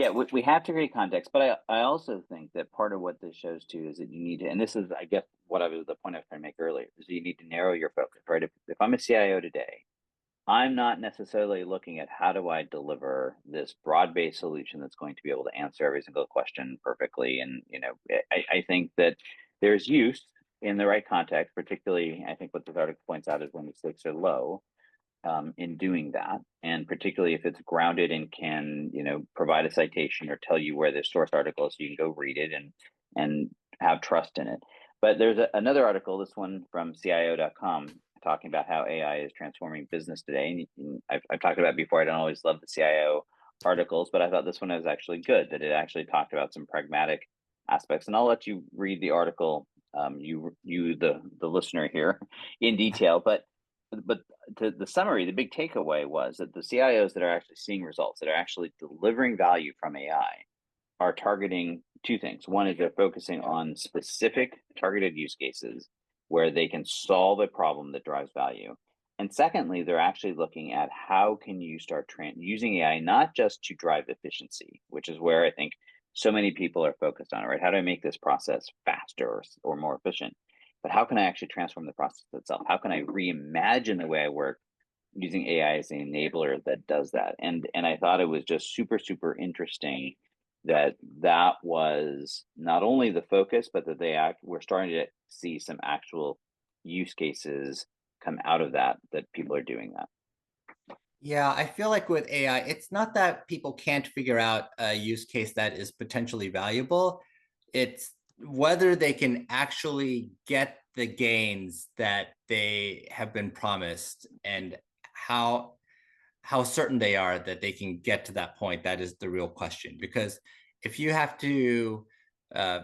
Yeah, we have to create context, but I also think that part of what this shows too is that you need to, and this is, I guess, the point I was trying to make earlier, is you need to narrow your focus, right? If I'm a CIO today, I'm not necessarily looking at how do I deliver this broad-based solution that's going to be able to answer every single question perfectly. And, I think that there's use in the right context, particularly, I think what this article points out is when the stakes are low, in doing that, and particularly if it's grounded and can, provide a citation or tell you where the source article is, so you can go read it and have trust in it. But there's another article, this one from CIO.com, talking about how AI is transforming business today. And I've talked about it before. I don't always love the CIO articles, but I thought this one was actually good, that it actually talked about some pragmatic aspects. And I'll let you read the article, the listener here, in detail. But the summary, the big takeaway was that the CIOs that are actually seeing results, that are actually delivering value from AI, are targeting two things. One is they're focusing on specific targeted use cases where they can solve a problem that drives value. And secondly, they're actually looking at how can you start using AI not just to drive efficiency, which is where I think so many people are focused on, right? How do I make this process faster or more efficient? But how can I actually transform the process itself? How can I reimagine the way I work using AI as an enabler that does that? And I thought it was just super, super interesting that that was not only the focus, but that we're starting to see some actual use cases come out of that people are doing that. Yeah, I feel like with AI, it's not that people can't figure out a use case that is potentially valuable. It's whether they can actually get the gains that they have been promised and how how certain they are that they can get to that point. That is the real question. Because if you have to uh,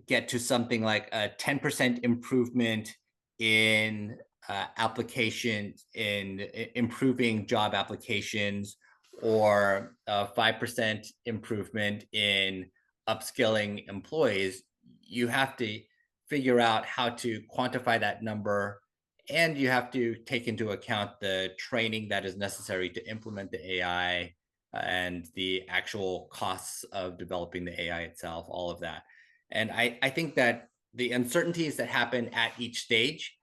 get to something like a 10% improvement in applications, in improving job applications, or a 5% improvement in upskilling employees, you have to figure out how to quantify that number, and you have to take into account the training that is necessary to implement the AI and the actual costs of developing the AI itself, all of that. And I think that the uncertainties that happen at each stage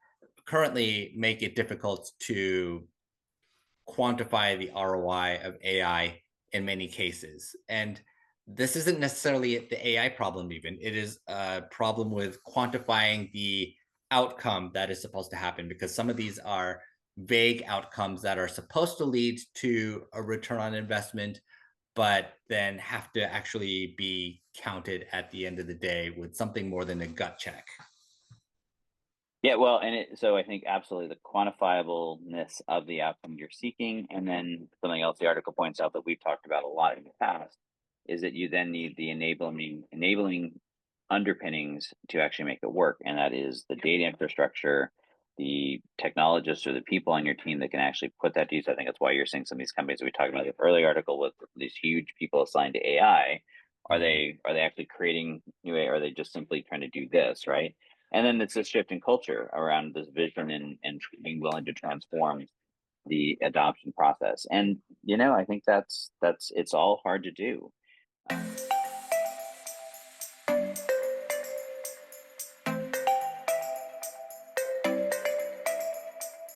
currently make it difficult to quantify the ROI of AI in many cases. And this isn't necessarily the AI problem, even. It is a problem with quantifying the outcome that is supposed to happen, because some of these are vague outcomes that are supposed to lead to a return on investment, but then have to actually be counted at the end of the day with something more than a gut check. Yeah, well, so I think absolutely the quantifiableness of the outcome you're seeking, and then something else the article points out that we've talked about a lot in the past, is that you then need the enabling underpinnings to actually make it work, and that is the data infrastructure, the technologists or the people on your team that can actually put that to use. I think that's why you're seeing some of these companies that we talked about in the earlier article with these huge people assigned to AI. Are Mhm. they actually creating new AI? Or are they just simply trying to do this, right? And then it's a shift in culture around this vision and being willing to transform the adoption process. And I think that's it's all hard to do.